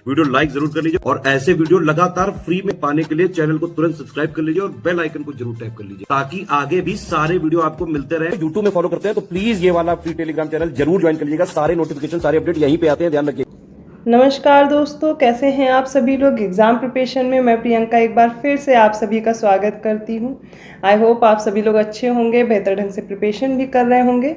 Video like जरूर कर लीजिए और ऐसे वीडियो लगातार फ्री में पाने के लिए चैनल को तुरंत सब्सक्राइब कर लीजिए और बेल आइकन को जरूर टैप कर लीजिए ताकि आगे भी सारे वीडियो आपको मिलते रहे। यूट्यूब में फॉलो करते हैं तो प्लीज ये वाला फ्री टेलीग्राम चैनल जरूर ज्वाइन कर लीजिएगा। सारे नोटिफिकेशन सारे अपडेट यहीं पे आते हैं, ध्यान रखिए। नमस्कार दोस्तों, कैसे हैं आप सभी लोग। एग्ज़ाम प्रिपरेशन में मैं प्रियंका एक बार फिर से आप सभी का स्वागत करती हूं। आई होप आप सभी लोग अच्छे होंगे, बेहतर ढंग से प्रिपरेशन भी कर रहे होंगे।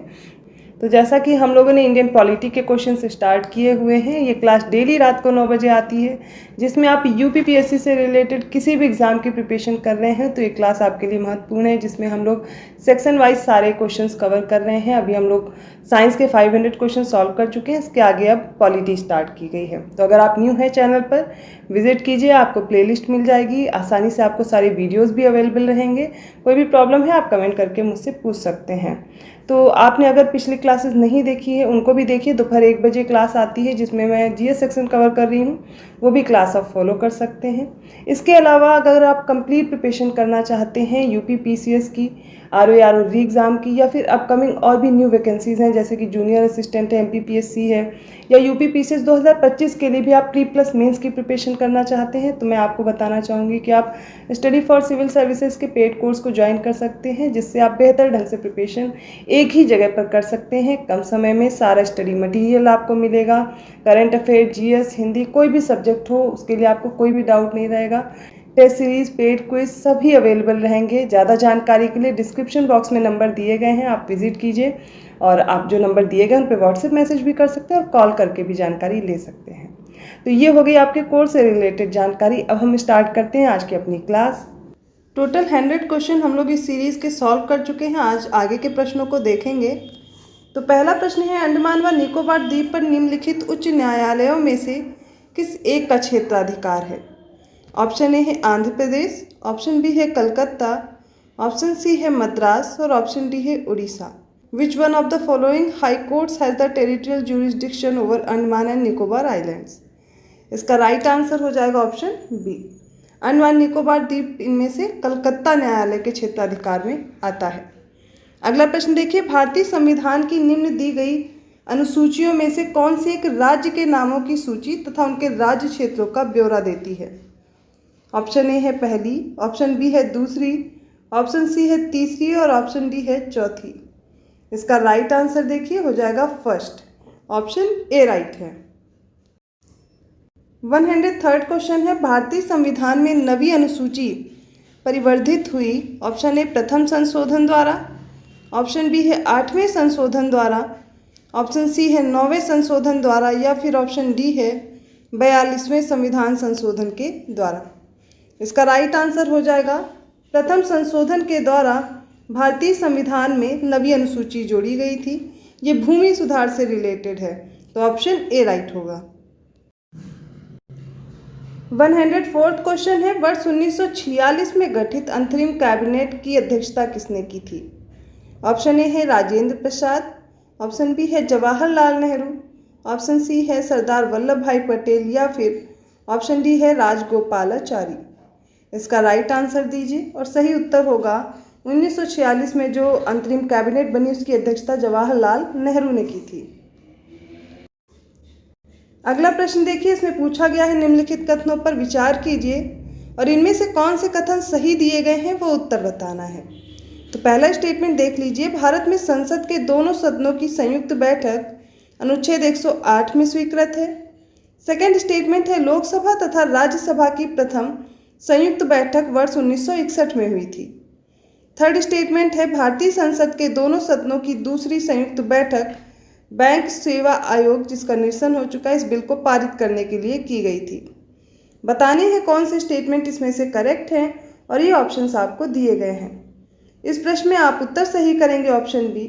तो जैसा कि हम लोगों ने इंडियन पॉलिटी के क्वेश्चन स्टार्ट किए हुए हैं, ये क्लास डेली रात को 9 बजे आती है, जिसमें आप यूपीपीएससी से रिलेटेड किसी भी एग्ज़ाम की प्रिपरेशन कर रहे हैं तो ये क्लास आपके लिए महत्वपूर्ण है, जिसमें हम लोग सेक्शन वाइज सारे क्वेश्चंस कवर कर रहे हैं। अभी हम लोग साइंस के 500 क्वेश्चन सॉल्व कर चुके हैं, इसके आगे अब पॉलिटी स्टार्ट की गई है। तो अगर आप न्यू हैं चैनल पर, विजिट कीजिए, आपको प्लेलिस्ट मिल जाएगी, आसानी से आपको सारे वीडियोज़ भी अवेलेबल रहेंगे। कोई भी प्रॉब्लम है आप कमेंट करके मुझसे पूछ सकते हैं। तो आपने अगर पिछली क्लासेस नहीं देखी है उनको भी देखिए। दोपहर 1 बजे क्लास आती है जिसमें मैं जीएस सेक्शन कवर कर रही हूँ, वो भी क्लास आप फॉलो कर सकते हैं। इसके अलावा अगर आप कंप्लीट प्रिपरेशन करना चाहते हैं यूपीपीसीएस की, आरओ री एग्ज़ाम की, या फिर अपकमिंग और भी न्यू वैकेंसीज़ हैं जैसे कि जूनियर असिस्टेंट है, एमपीपीएससी है, या यूपीपीसीएस 2025 के लिए भी आप प्री प्लस मेंस की प्रिपरेशन करना चाहते हैं, तो मैं आपको बताना चाहूँगी कि आप स्टडी फॉर सिविल सर्विसेज के पेड कोर्स को ज्वाइन कर सकते हैं, जिससे आप बेहतर ढंग से प्रिपरेशन एक ही जगह पर कर सकते हैं। कम समय में सारा स्टडी मटेरियल आपको मिलेगा। करंट अफेयर, जीएस, हिंदी, कोई भी सब्जेक्ट हो उसके लिए आपको कोई भी डाउट नहीं रहेगा। टेस्ट सीरीज, पेड क्विज सभी अवेलेबल रहेंगे। ज़्यादा जानकारी के लिए डिस्क्रिप्शन बॉक्स में नंबर दिए गए हैं, आप विजिट कीजिए और आप जो नंबर दिए गए उन पर व्हाट्सएप मैसेज भी कर सकते हैं और कॉल करके भी जानकारी ले सकते हैं। तो ये हो गई आपके कोर्स से रिलेटेड जानकारी। अब हम स्टार्ट करते हैं आज की अपनी क्लास। टोटल 100 क्वेश्चन हम लोग इस सीरीज़ के सॉल्व कर चुके हैं। आज आगे के प्रश्नों को देखेंगे। तो पहला प्रश्न है, अंडमान व निकोबार द्वीप पर निम्नलिखित उच्च न्यायालयों में से किस एक का क्षेत्राधिकार है। ऑप्शन ए है आंध्र प्रदेश, ऑप्शन बी है कलकत्ता, ऑप्शन सी है मद्रास और ऑप्शन डी है Orissa. Which one of the following high courts has the territorial jurisdiction over Andaman and Nicobar islands. इसका राइट आंसर हो जाएगा ऑप्शन बी, अंडमान निकोबार द्वीप इनमें से कलकत्ता न्यायालय के क्षेत्राधिकार में आता है। अगला प्रश्न देखिए, भारतीय संविधान की निम्न दी गई अनुसूचियों में से कौन सी एक राज्य के नामों की सूची तथा उनके राज्य क्षेत्रों का ब्यौरा देती है। ऑप्शन ए है पहली, ऑप्शन बी है दूसरी, ऑप्शन सी है तीसरी और ऑप्शन डी है चौथी। इसका राइट आंसर देखिए हो जाएगा फर्स्ट, ऑप्शन ए राइट है। 103rd क्वेश्चन है, भारतीय संविधान में नवी अनुसूची परिवर्धित हुई। ऑप्शन ए प्रथम संशोधन द्वारा, ऑप्शन बी है 8वें संशोधन द्वारा, ऑप्शन सी है 9वें संशोधन द्वारा या फिर ऑप्शन डी है 42वें संविधान संशोधन के द्वारा। इसका राइट आंसर हो जाएगा प्रथम संशोधन के द्वारा भारतीय संविधान में नवी अनुसूची जोड़ी गई थी। ये भूमि सुधार से रिलेटेड है, तो ऑप्शन ए राइट होगा। 104th क्वेश्चन है, वर्ष 1946 में गठित अंतरिम कैबिनेट की अध्यक्षता किसने की थी। ऑप्शन ए है राजेंद्र प्रसाद, ऑप्शन बी है जवाहरलाल नेहरू, ऑप्शन सी है सरदार वल्लभ भाई पटेल या फिर ऑप्शन डी है राजगोपालाचारी। इसका राइट आंसर दीजिए और सही उत्तर होगा 1946 में जो अंतरिम कैबिनेट बनी उसकी अध्यक्षता जवाहरलाल नेहरू ने की थी। अगला प्रश्न देखिए, इसमें पूछा गया है निम्नलिखित कथनों पर विचार कीजिए और इनमें से कौन से कथन सही दिए गए हैं वो उत्तर बताना है। तो पहला स्टेटमेंट देख लीजिए, भारत में संसद के दोनों सदनों की संयुक्त बैठक अनुच्छेद 108 में स्वीकृत है। सेकंड स्टेटमेंट है, लोकसभा तथा राज्यसभा की प्रथम संयुक्त बैठक वर्ष 1961 में हुई थी। थर्ड स्टेटमेंट है, भारतीय संसद के दोनों सदनों की दूसरी संयुक्त बैठक बैंक सेवा आयोग, जिसका निरसन हो चुका है, इस बिल को पारित करने के लिए की गई थी। बताने हैं कौन से स्टेटमेंट इसमें से करेक्ट हैं और ये ऑप्शंस आपको दिए गए हैं। इस प्रश्न में आप उत्तर सही करेंगे ऑप्शन बी।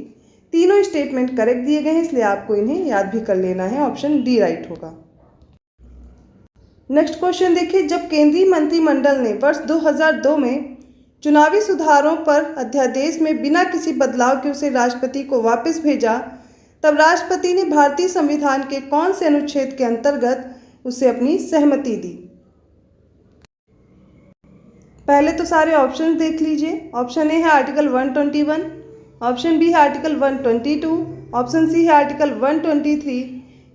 तीनों स्टेटमेंट करेक्ट दिए गए हैं, इसलिए आपको इन्हें याद भी कर लेना है, ऑप्शन डी राइट होगा। नेक्स्ट क्वेश्चन देखिए, जब केंद्रीय मंत्रिमंडल ने वर्ष 2002 में चुनावी सुधारों पर अध्यादेश में बिना किसी बदलाव के उसे राष्ट्रपति को वापस भेजा, तब राष्ट्रपति ने भारतीय संविधान के कौन से अनुच्छेद के अंतर्गत उसे अपनी सहमति दी। पहले तो सारे ऑप्शंस देख लीजिए। ऑप्शन ए है आर्टिकल 121, ऑप्शन बी है आर्टिकल 122, ऑप्शन सी है आर्टिकल 123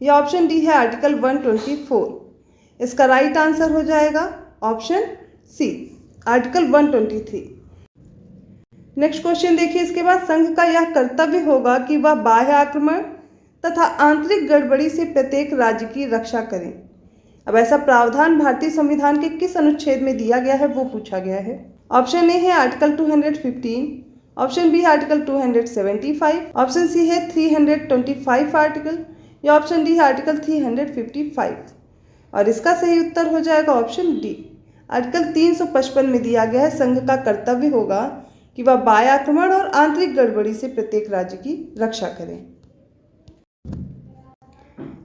या ऑप्शन डी है आर्टिकल 124। इसका राइट आंसर हो जाएगा option C, article 123। Next question देखिए, इसके बाद संघ का यह कर्तव्य होगा कि वह बाह्य आक्रमण तथा आंतरिक गड़बड़ी से प्रत्येक राज्य की रक्षा करें। अब ऐसा प्रावधान भारतीय संविधान के किस अनुच्छेद में दिया गया है वो पूछा गया है। ऑप्शन ए है article 215, option B article 275, option C है 325 आर्टिकल, या ऑप्शन डी है आर्टिकल 355। और इसका सही उत्तर हो जाएगा ऑप्शन डी, आर्टिकल 355 में दिया गया है संघ का कर्तव्य होगा कि वह बाह्य आक्रमण और आंतरिक गड़बड़ी से प्रत्येक राज्य की रक्षा करें।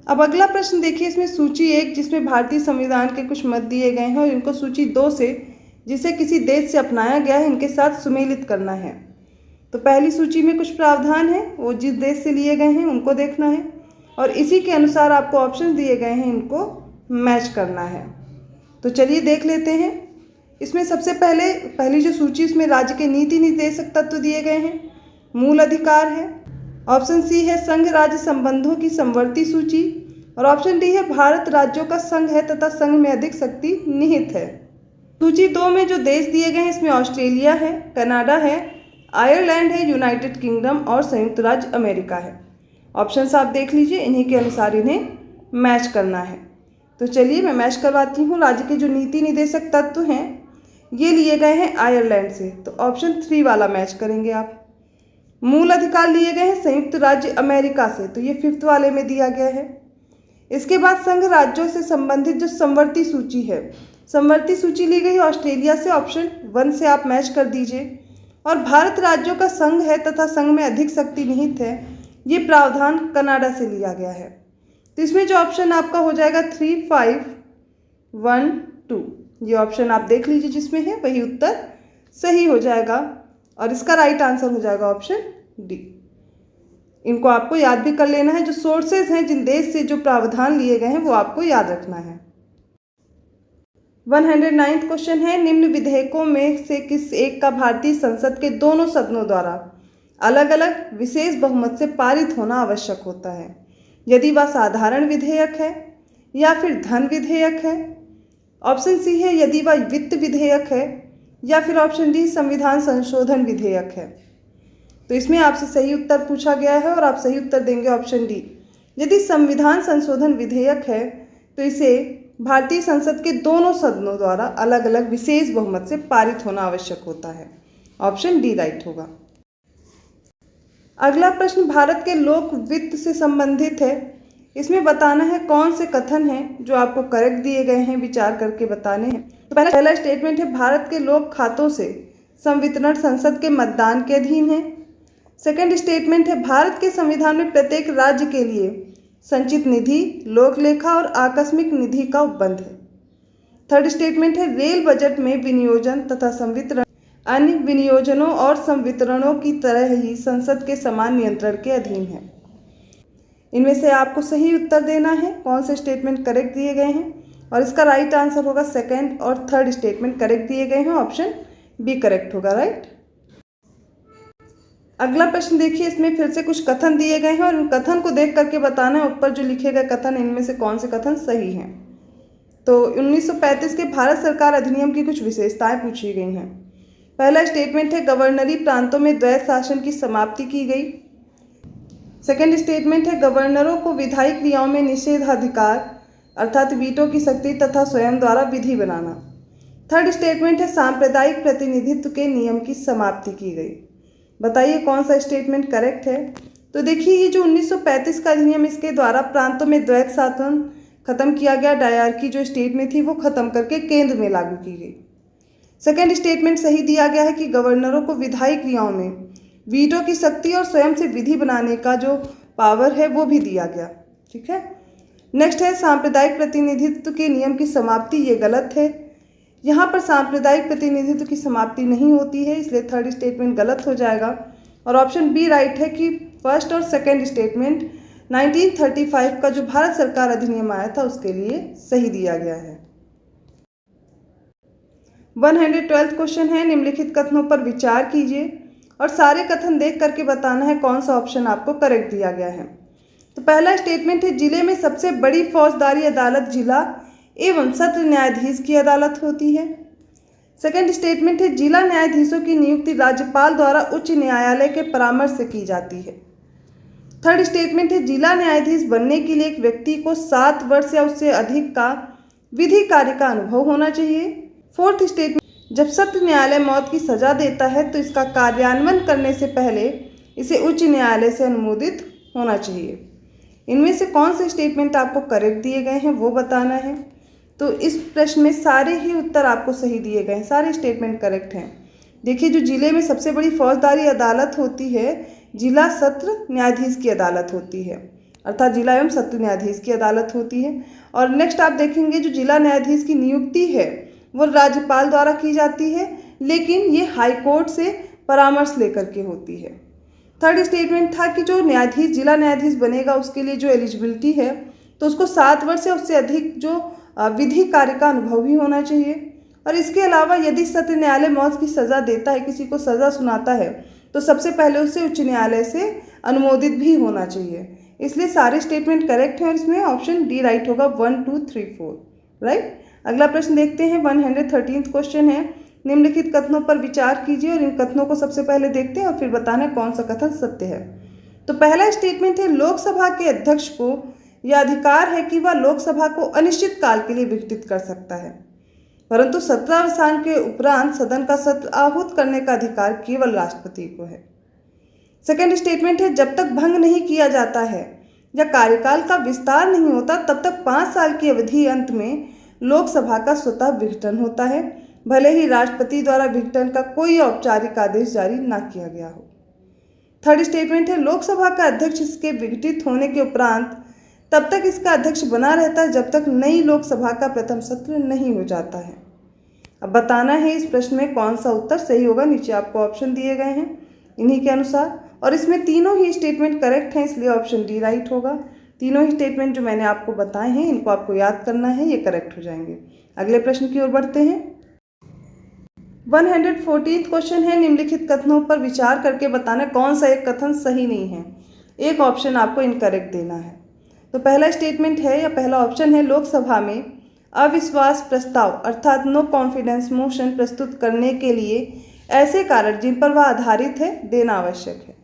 अब अगला प्रश्न देखिए, इसमें सूची 1 जिसमें भारतीय संविधान के कुछ मत दिए गए हैं और इनको सूची 2 से जिसे किसी देश से अपनाया गया है इनके साथ सुमेलित करना है। तो पहली सूची में कुछ प्रावधान है वो जिस देश से लिए गए हैं उनको देखना है और इसी के अनुसार आपको ऑप्शन दिए गए हैं इनको मैच करना है। तो चलिए देख लेते हैं। इसमें सबसे पहली जो सूची इसमें राज्य के नीति निर्देशक तत्व दिए गए हैं, मूल अधिकार है, ऑप्शन सी है संघ राज्य संबंधों की समवर्ती सूची, और ऑप्शन डी है भारत राज्यों का संघ है तथा संघ में अधिक शक्ति निहित है। सूची 2 में जो देश दिए गए हैं इसमें ऑस्ट्रेलिया है, कनाडा है, आयरलैंड है, यूनाइटेड किंगडम और संयुक्त राज्य अमेरिका है। ऑप्शंस आप देख लीजिए, इन्हीं के अनुसार इन्हें मैच करना है। तो चलिए मैं मैच करवाती हूँ। राज्य के जो नीति निर्देशक तत्व हैं ये लिए गए हैं आयरलैंड से, तो ऑप्शन 3 वाला मैच करेंगे आप। मूल अधिकार लिए गए हैं संयुक्त राज्य अमेरिका से, तो ये 5th वाले में दिया गया है। इसके बाद संघ राज्यों से संबंधित जो समवर्ती सूची है, समवर्ती सूची ली गई ऑस्ट्रेलिया से, ऑप्शन 1 से आप मैच कर दीजिए। और भारत राज्यों का संघ है तथा संघ में अधिक शक्ति निहित है, ये प्रावधान कनाडा से लिया गया है। तो इसमें जो ऑप्शन आपका हो जाएगा 3, 5, 1, 2, ये ऑप्शन आप देख लीजिए जिसमें है वही उत्तर सही हो जाएगा और इसका राइट आंसर हो जाएगा ऑप्शन डी। इनको आपको याद भी कर लेना है। जो सोर्सेज हैं जिन देश से जो प्रावधान लिए गए हैं वो आपको याद रखना है। 109th क्वेश्चन है, निम्न विधेयकों में से किस एक का भारतीय संसद के दोनों सदनों द्वारा अलग अलग विशेष बहुमत से पारित होना आवश्यक होता है, यदि वह साधारण विधेयक है या फिर धन विधेयक है, ऑप्शन सी है यदि वह वित्त विधेयक है, या फिर ऑप्शन डी संविधान संशोधन विधेयक है। तो इसमें आपसे सही उत्तर पूछा गया है और आप सही उत्तर देंगे ऑप्शन डी। यदि संविधान संशोधन विधेयक है तो इसे भारतीय संसद के दोनों सदनों द्वारा अलग अलग विशेष बहुमत से पारित होना आवश्यक होता है। ऑप्शन डी राइट होगा। अगला प्रश्न भारत के लोक वित्त से संबंधित है। इसमें बताना है कौन से कथन हैं जो आपको करेक्ट दिए गए हैं, विचार करके बताने हैं। तो पहला स्टेटमेंट है भारत के लोक खातों से संवितरण संसद के मतदान के अधीन है। सेकंड स्टेटमेंट है भारत के संविधान में प्रत्येक राज्य के लिए संचित निधि, लोक लेखा और आकस्मिक निधि का उपबंध है। थर्ड स्टेटमेंट है रेल बजट में विनियोजन तथा संवितरण अन्य विनियोजनों और संवितरणों की तरह ही संसद के समान नियंत्रण के अधीन है। इनमें से आपको सही उत्तर देना है कौन से स्टेटमेंट करेक्ट दिए गए हैं, और इसका राइट आंसर होगा सेकंड और थर्ड स्टेटमेंट करेक्ट दिए गए हैं, ऑप्शन बी करेक्ट होगा। राइट। अगला प्रश्न देखिए, इसमें फिर से कुछ कथन दिए गए हैं और उन कथन को देख करके बताना है ऊपर जो लिखे गए कथन इनमें से कौन से कथन सही हैं। तो 1935 के भारत सरकार अधिनियम की कुछ विशेषताएं पूछी गई हैं। पहला स्टेटमेंट है गवर्नरी प्रांतों में द्वैत शासन की समाप्ति की गई। सेकंड स्टेटमेंट है गवर्नरों को विधायी क्रियाओं में निषेधाधिकार अर्थात वीटो की शक्ति तथा स्वयं द्वारा विधि बनाना। थर्ड स्टेटमेंट है सांप्रदायिक प्रतिनिधित्व के नियम की समाप्ति की गई। बताइए कौन सा स्टेटमेंट करेक्ट है। तो देखिए ये जो 1935 का अधिनियम इसके द्वारा प्रांतों में द्वैत शासन खत्म किया गया, डायरकी जो स्टेट में थी वो खत्म करके केंद्र में लागू की गई। सेकेंड स्टेटमेंट सही दिया गया है कि गवर्नरों को विधायी क्रियाओं में वीटो की शक्ति और स्वयं से विधि बनाने का जो पावर है वो भी दिया गया। ठीक है। नेक्स्ट है सांप्रदायिक प्रतिनिधित्व के नियम की समाप्ति, ये गलत है। यहाँ पर सांप्रदायिक प्रतिनिधित्व की समाप्ति नहीं होती है, इसलिए थर्ड स्टेटमेंट गलत हो जाएगा और ऑप्शन बी राइट है कि फर्स्ट और सेकेंड स्टेटमेंट 1935 का जो भारत सरकार अधिनियम आया था उसके लिए सही दिया गया है। 112th क्वेश्चन है, निम्नलिखित कथनों पर विचार कीजिए और सारे कथन देख करके बताना है कौन सा ऑप्शन आपको करेक्ट दिया गया है। तो पहला स्टेटमेंट है जिले में सबसे बड़ी फौजदारी अदालत जिला एवं सत्र न्यायाधीश की अदालत होती है। सेकंड स्टेटमेंट है जिला न्यायाधीशों की नियुक्ति राज्यपाल द्वारा उच्च न्यायालय के परामर्श से की जाती है। थर्ड स्टेटमेंट है जिला न्यायाधीश बनने के लिए एक व्यक्ति को 7 वर्ष या उससे अधिक का विधि कार्य का अनुभव होना चाहिए। फोर्थ स्टेटमेंट जब सत्र न्यायालय मौत की सजा देता है तो इसका कार्यान्वयन करने से पहले इसे उच्च न्यायालय से अनुमोदित होना चाहिए। इनमें से कौन से स्टेटमेंट आपको करेक्ट दिए गए हैं वो बताना है। तो इस प्रश्न में सारे ही उत्तर आपको सही दिए गए हैं, सारे स्टेटमेंट करेक्ट हैं। देखिए, जो जिले में सबसे बड़ी फौजदारी अदालत होती है जिला सत्र न्यायाधीश की अदालत होती है, अर्थात जिला एवं सत्र न्यायाधीश की अदालत होती है। और नेक्स्ट आप देखेंगे जो जिला न्यायाधीश की नियुक्ति है वो राज्यपाल द्वारा की जाती है, लेकिन ये हाई कोर्ट से परामर्श लेकर के होती है। थर्ड स्टेटमेंट था कि जो न्यायाधीश जिला न्यायाधीश बनेगा उसके लिए जो एलिजिबिलिटी है तो उसको 7 वर्ष या उससे अधिक जो विधि कार्य का अनुभव भी होना चाहिए। और इसके अलावा यदि सत्र न्यायालय मौत की सज़ा देता है, किसी को सज़ा सुनाता है, तो सबसे पहले उसे उच्च न्यायालय से अनुमोदित भी होना चाहिए। इसलिए सारे स्टेटमेंट करेक्ट हैं और इसमें ऑप्शन डी राइट होगा, 1 2 3 4 राइट। अगला प्रश्न देखते हैं, 113 क्वेश्चन है, निम्नलिखित कथनों पर विचार कीजिए और इन कथनों को सबसे पहले देखते हैं और फिर बताना है कौन सा कथन सत्य है। तो पहला स्टेटमेंट है लोकसभा के अध्यक्ष को यह अधिकार है कि वह लोकसभा को अनिश्चित काल के लिए विघटित कर सकता है, परंतु सत्रावसान के उपरांत सदन का सत्र आहूत करने का अधिकार केवल राष्ट्रपति को है। सेकेंड स्टेटमेंट है जब तक भंग नहीं किया जाता है या कार्यकाल का विस्तार नहीं होता तब तक 5 साल की अवधि अंत में लोकसभा का स्वतः विघटन होता है, भले ही राष्ट्रपति द्वारा विघटन का कोई औपचारिक आदेश जारी न किया गया हो। थर्ड स्टेटमेंट है लोकसभा का अध्यक्ष इसके विघटित होने के उपरांत तब तक इसका अध्यक्ष बना रहता है जब तक नई लोकसभा का प्रथम सत्र नहीं हो जाता है। अब बताना है इस प्रश्न में कौन सा उत्तर सही होगा। नीचे आपको ऑप्शन दिए गए हैं इन्हीं के अनुसार, और इसमें तीनों ही स्टेटमेंट करेक्ट हैं, इसलिए ऑप्शन डी राइट होगा। तीनों ही स्टेटमेंट जो मैंने आपको बताए हैं इनको आपको याद करना है, ये करेक्ट हो जाएंगे। अगले प्रश्न की ओर बढ़ते हैं। 114 क्वेश्चन है, निम्नलिखित कथनों पर विचार करके बताना कौन सा एक कथन सही नहीं है। एक ऑप्शन आपको इनकरेक्ट देना है। तो पहला स्टेटमेंट है या पहला ऑप्शन है लोकसभा में अविश्वास प्रस्ताव अर्थात नो कॉन्फिडेंस मोशन प्रस्तुत करने के लिए ऐसे कारण जिन पर वह आधारित है देना आवश्यक है।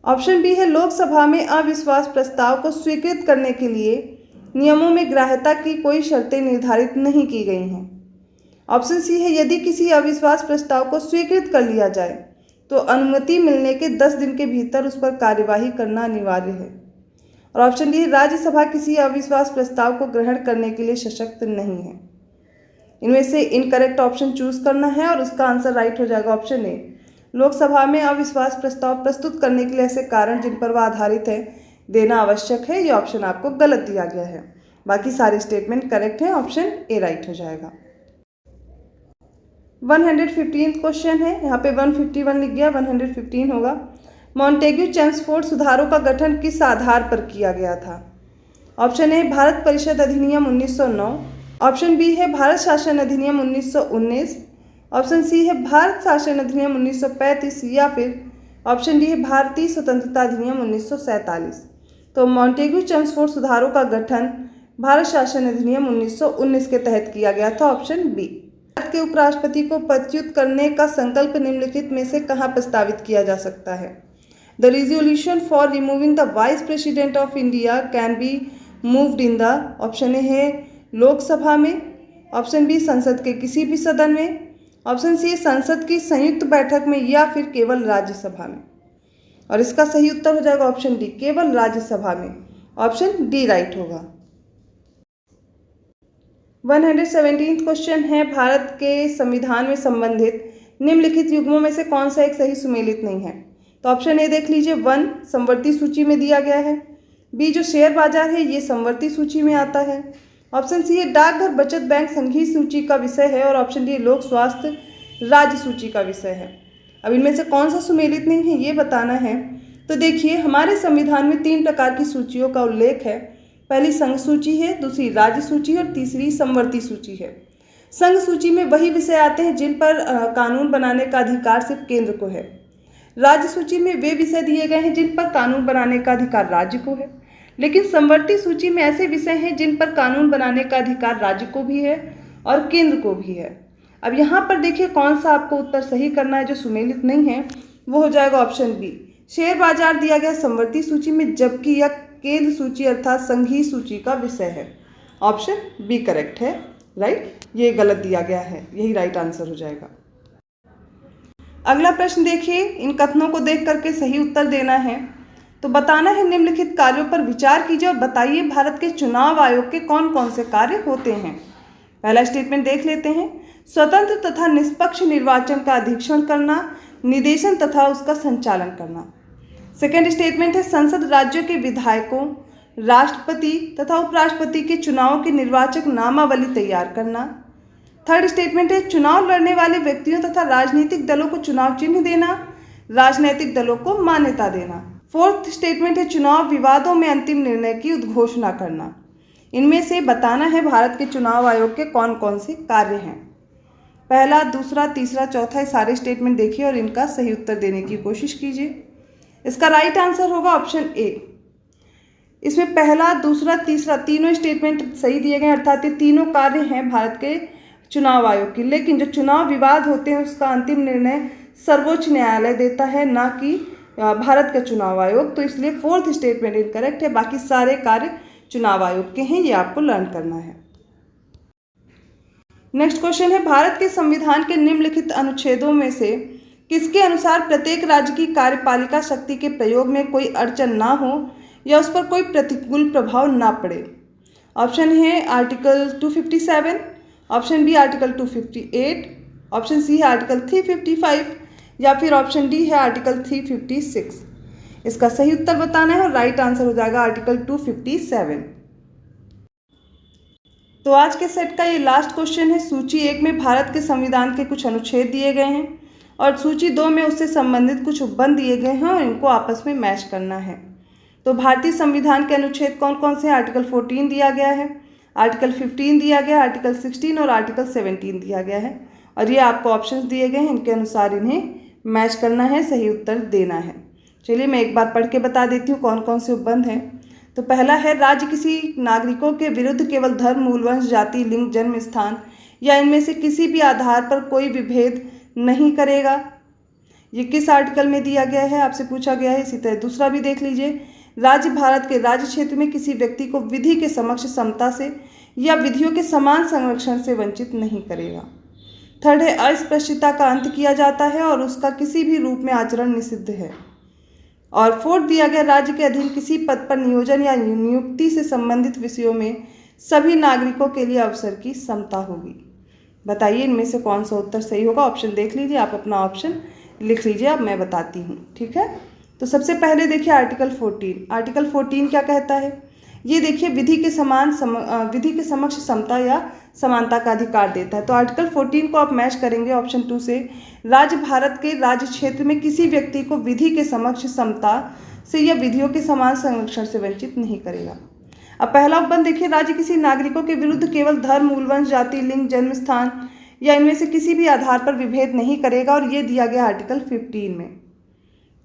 ऑप्शन बी है लोकसभा में अविश्वास प्रस्ताव को स्वीकृत करने के लिए नियमों में ग्राह्यता की कोई शर्तें निर्धारित नहीं की गई हैं। ऑप्शन सी है यदि किसी अविश्वास प्रस्ताव को स्वीकृत कर लिया जाए तो अनुमति मिलने के 10 दिन के भीतर उस पर कार्यवाही करना अनिवार्य है। और ऑप्शन डी राज्यसभा किसी अविश्वास प्रस्ताव को ग्रहण करने के लिए सशक्त नहीं है। इनमें से इनकरेक्ट ऑप्शन चूज करना है और उसका आंसर राइट हो जाएगा ऑप्शन ए। लोकसभा में अविश्वास प्रस्ताव प्रस्तुत करने के लिए ऐसे कारण जिन पर वह आधारित है देना आवश्यक है। ये ऑप्शन आपको गलत दिया गया है, बाकी सारे स्टेटमेंट करेक्ट है, ऑप्शन ए राइट हो जाएगा। 115 क्वेश्चन है, यहाँ पे 151 लिख गया, 115 होगा। मॉन्टेग्यू चेम्सफोर्ड सुधारों का गठन किस आधार पर किया गया था। ऑप्शन ए भारत परिषद अधिनियम 1909, ऑप्शन बी है भारत शासन अधिनियम 1919, ऑप्शन सी है भारत शासन अधिनियम 1935 या फिर ऑप्शन डी है भारतीय स्वतंत्रता अधिनियम 1947। तो मॉन्टेग्यू चेम्सफोर्ड सुधारों का गठन भारत शासन अधिनियम 1919 के तहत किया गया था, ऑप्शन बी। भारत के उपराष्ट्रपति को पदच्युत करने का संकल्प निम्नलिखित में से कहाँ प्रस्तावित किया जा सकता है। The resolution for removing the vice president of India can be moved in the, option A है लोकसभा में, ऑप्शन बी संसद के किसी भी सदन में, ऑप्शन सी संसद की संयुक्त बैठक में या फिर केवल राज्यसभा में। और इसका सही उत्तर हो जाएगा ऑप्शन डी केवल राज्यसभा में, ऑप्शन डी राइट होगा। 117 क्वेश्चन है भारत के संविधान में संबंधित निम्नलिखित युग्मों में से कौन सा एक सही सुमेलित नहीं है। तो ऑप्शन ए देख लीजिए, 1 समवर्ती सूची में दिया गया है, बी जो शेयर बाजार है ये समवर्ती सूची में आता है, ऑप्शन सी है डाकघर बचत बैंक संघीय सूची का विषय है और ऑप्शन डी लोक स्वास्थ्य राज्य सूची का विषय है। अब इनमें से कौन सा सुमेलित नहीं है ये बताना है। तो देखिए हमारे संविधान में 3 प्रकार की सूचियों का उल्लेख है। पहली संघ सूची है, दूसरी राज्य सूची और तीसरी समवर्ती सूची है। संघ सूची में वही विषय आते हैं जिन पर कानून बनाने का अधिकार सिर्फ केंद्र को है। राज्य सूची में वे विषय दिए गए हैं जिन पर कानून बनाने का अधिकार राज्य को है। लेकिन समवर्ती सूची में ऐसे विषय हैं जिन पर कानून बनाने का अधिकार राज्य को भी है और केंद्र को भी है। अब यहाँ पर देखिए कौन सा आपको उत्तर सही करना है जो सुमेलित नहीं है, वो हो जाएगा ऑप्शन बी। शेयर बाजार दिया गया समवर्ती सूची में, जबकि यह केंद्र सूची अर्थात संघीय सूची का विषय है। ऑप्शन बी करेक्ट है, राइट। ये गलत दिया गया है, यही राइट आंसर हो जाएगा। अगला प्रश्न देखिए, इन कथनों को देख करके सही उत्तर देना है। तो बताना है निम्नलिखित कार्यों पर विचार कीजिए और बताइए भारत के चुनाव आयोग के कौन कौन से कार्य होते हैं। पहला स्टेटमेंट देख लेते हैं। स्वतंत्र तथा निष्पक्ष निर्वाचन का अधीक्षण करना, निदेशन तथा उसका संचालन करना। सेकेंड स्टेटमेंट है संसद राज्यों के विधायकों, राष्ट्रपति तथा उपराष्ट्रपति के चुनावों की निर्वाचक नामावली तैयार करना। थर्ड स्टेटमेंट है चुनाव लड़ने वाले व्यक्तियों तथा राजनीतिक दलों को चुनाव चिन्ह देना, राजनीतिक दलों को मान्यता देना। फोर्थ स्टेटमेंट है चुनाव विवादों में अंतिम निर्णय की उद्घोषणा करना। इनमें से बताना है भारत के चुनाव आयोग के कौन कौन से कार्य हैं। पहला, दूसरा, तीसरा, चौथा, ये सारे स्टेटमेंट देखिए और इनका सही उत्तर देने की कोशिश कीजिए। इसका राइट आंसर होगा ऑप्शन ए। इसमें पहला, दूसरा, तीसरा तीनों स्टेटमेंट सही दिए गए, अर्थात ये तीनों कार्य हैं भारत के चुनाव आयोग की। लेकिन जो चुनाव विवाद होते हैं उसका अंतिम निर्णय सर्वोच्च न्यायालय देता है, ना कि भारत का चुनाव आयोग। तो इसलिए फोर्थ स्टेटमेंट इनकरेक्ट है। बाकी सारे कार्य चुनाव आयोग के हैं, ये आपको लर्न करना है। नेक्स्ट क्वेश्चन है भारत के संविधान के निम्नलिखित अनुच्छेदों में से किसके अनुसार प्रत्येक राज्य की कार्यपालिका शक्ति के प्रयोग में कोई अड़चन ना हो या उस पर कोई प्रतिकूल प्रभाव ना पड़े। ऑप्शन है article 257, option B article 258, option C है आर्टिकल 355 या फिर ऑप्शन डी है आर्टिकल 356। इसका सही उत्तर बताना है और राइट आंसर हो जाएगा आर्टिकल 257। तो आज के सेट का ये लास्ट क्वेश्चन है। सूची 1 में भारत के संविधान के कुछ अनुच्छेद दिए गए हैं और सूची 2 में उससे संबंधित कुछ उपबंध दिए गए हैं और इनको आपस में मैच करना है। तो भारतीय संविधान के अनुच्छेद कौन कौन से हैं? आर्टिकल 14 दिया गया है, आर्टिकल 15 दिया गया, आर्टिकल 16 और आर्टिकल 17 दिया गया है और ये आपको ऑप्शंस दिए गए हैं, इनके अनुसार इन्हें मैच करना है, सही उत्तर देना है। चलिए मैं एक बार पढ़ के बता देती हूँ कौन कौन से उपबंध हैं। तो पहला है राज्य किसी नागरिकों के विरुद्ध केवल धर्म, मूल वंश, जाति, लिंग, जन्म स्थान या इनमें से किसी भी आधार पर कोई विभेद नहीं करेगा। ये किस आर्टिकल में दिया गया है आपसे पूछा गया है। इसी तरह दूसरा भी देख लीजिए, राज्य भारत के राज्य क्षेत्र में किसी व्यक्ति को विधि के समक्ष समता से या विधियों के समान संरक्षण से वंचित नहीं करेगा। थर्ड है अस्पृश्यता का अंत किया जाता है और उसका किसी भी रूप में आचरण निषिद्ध है। और फोर्थ दिया गया, राज्य के अधीन किसी पद पर नियोजन या नियुक्ति से संबंधित विषयों में सभी नागरिकों के लिए अवसर की समता होगी। बताइए इनमें से कौन सा उत्तर सही होगा। ऑप्शन देख लीजिए, आप अपना ऑप्शन लिख लीजिए, अब मैं बताती हूँ, ठीक है। तो सबसे पहले देखिए आर्टिकल 14। आर्टिकल 14 क्या कहता है? ये देखिए विधि के समक्ष समता या समानता का अधिकार देता है। तो आर्टिकल 14 को आप मैच करेंगे ऑप्शन 2 से। राज्य भारत के राज्य क्षेत्र में किसी व्यक्ति को विधि के समक्ष समता से या विधियों के समान संरक्षण से वंचित नहीं करेगा। अब पहला उपबंध देखिए, राज्य किसी नागरिकों के विरुद्ध केवल धर्म, मूल वंश, जाति, लिंग, जन्म स्थान या इनमें से किसी भी आधार पर विभेद नहीं करेगा और ये दिया गया आर्टिकल 15 में,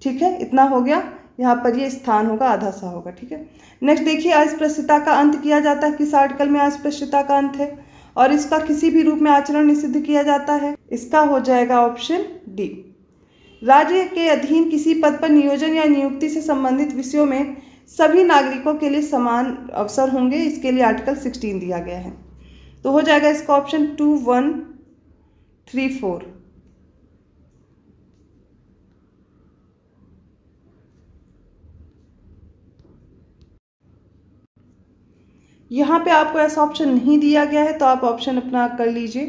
ठीक है। इतना हो गया, यहाँ पर ये स्थान होगा, आधा सा होगा, ठीक है। नेक्स्ट देखिए, अस्पृश्यता का अंत किया जाता है। किस आर्टिकल में अस्पृश्यता का अंत है और इसका किसी भी रूप में आचरण निषिद्ध किया जाता है? इसका हो जाएगा ऑप्शन डी। राज्य के अधीन किसी पद पर नियोजन या नियुक्ति से संबंधित विषयों में सभी नागरिकों के लिए समान अवसर होंगे, इसके लिए आर्टिकल 16 दिया गया है। तो हो जाएगा इसका ऑप्शन 2, 1, 3, 4। यहाँ पे आपको ऐसा ऑप्शन नहीं दिया गया है तो आप ऑप्शन अपना कर लीजिए।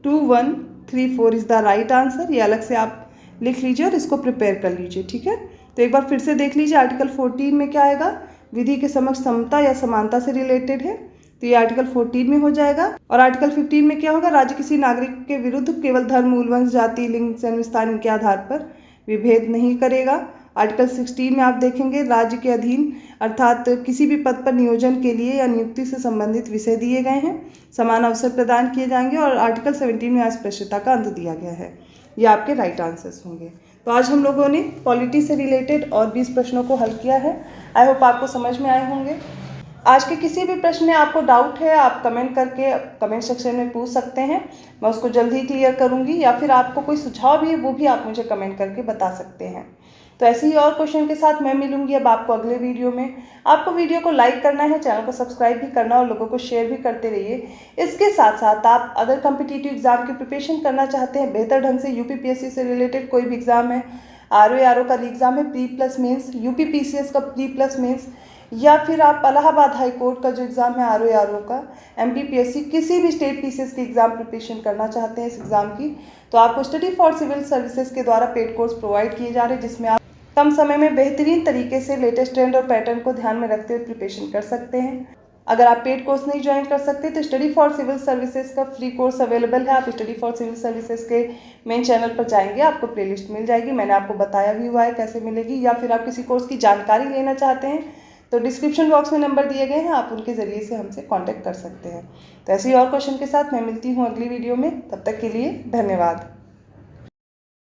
2, 1, 3, 4 इज़ द राइट आंसर। ये अलग से आप लिख लीजिए और इसको प्रिपेयर कर लीजिए, ठीक है। तो एक बार फिर से देख लीजिए, आर्टिकल 14 में क्या आएगा? विधि के समक्ष समता या समानता से रिलेटेड है, तो ये आर्टिकल 14 में हो जाएगा। और आर्टिकल 15 में क्या होगा? राज्य किसी नागरिक के विरुद्ध केवल धर्म, मूल वंश, जाति, लिंग, जन्म स्थान के आधार पर विभेद नहीं करेगा। आर्टिकल 16 में आप देखेंगे राज्य के अधीन अर्थात किसी भी पद पर नियोजन के लिए या नियुक्ति से संबंधित विषय दिए गए हैं, समान अवसर प्रदान किए जाएंगे। और आर्टिकल 17 में अस्पृश्यता का अंत दिया गया है। ये आपके राइट आंसर्स होंगे। तो आज हम लोगों ने पॉलिटी से रिलेटेड और 20 प्रश्नों को हल किया है। आई होप आपको समझ में आए होंगे। आज के किसी भी प्रश्न में आपको डाउट है, आप कमेंट करके कमेंट सेक्शन में पूछ सकते हैं, मैं उसको जल्द ही क्लियर करूंगी, या फिर आपको कोई सुझाव भी है वो भी आप मुझे कमेंट करके बता सकते हैं। तो ऐसे ही और क्वेश्चन के साथ मैं मिलूंगी अब आपको अगले वीडियो में। आपको वीडियो को लाइक करना है, चैनल को सब्सक्राइब भी करना और लोगों को शेयर भी करते रहिए। इसके साथ साथ आप अगर कम्पिटिटिव एग्जाम की प्रिपरेशन करना चाहते हैं बेहतर ढंग से, यूपीपीएससी से रिलेटेड कोई भी एग्जाम है, आरओ का एग्जाम है प्री प्लस मेंस, यूपीपीसीएस का प्री प्लस मेंस, या फिर आप इलाहाबाद हाई कोर्ट का जो एग्ज़ाम है आरओ का, एमपीपीएससी, किसी भी स्टेट पीसीएस की एग्ज़ाम प्रिपरेशन करना चाहते हैं इस एग्ज़ाम की, तो आपको स्टडी फॉर सिविल सर्विसेज के द्वारा पेड कोर्स प्रोवाइड किए जा रहे हैं, जिसमें आप कम समय में बेहतरीन तरीके से लेटेस्ट ट्रेंड और पैटर्न को ध्यान में रखते हुए प्रिपरेशन कर सकते हैं। अगर आप पेड कोर्स नहीं ज्वाइन कर सकते तो स्टडी फॉर सिविल सर्विसेज का फ्री कोर्स अवेलेबल है। आप स्टडी फॉर सिविल सर्विसेज के मेन चैनल पर जाएंगे, आपको प्लेलिस्ट मिल जाएगी, मैंने आपको बताया भी हुआ है कैसे मिलेगी। या फिर आप किसी कोर्स की जानकारी लेना चाहते हैं तो डिस्क्रिप्शन बॉक्स में नंबर दिए गए हैं, आप उनके ज़रिए से हमसे कांटेक्ट कर सकते हैं। तो ऐसे ही और क्वेश्चन के साथ मैं मिलती हूँ अगली वीडियो में, तब तक के लिए धन्यवाद।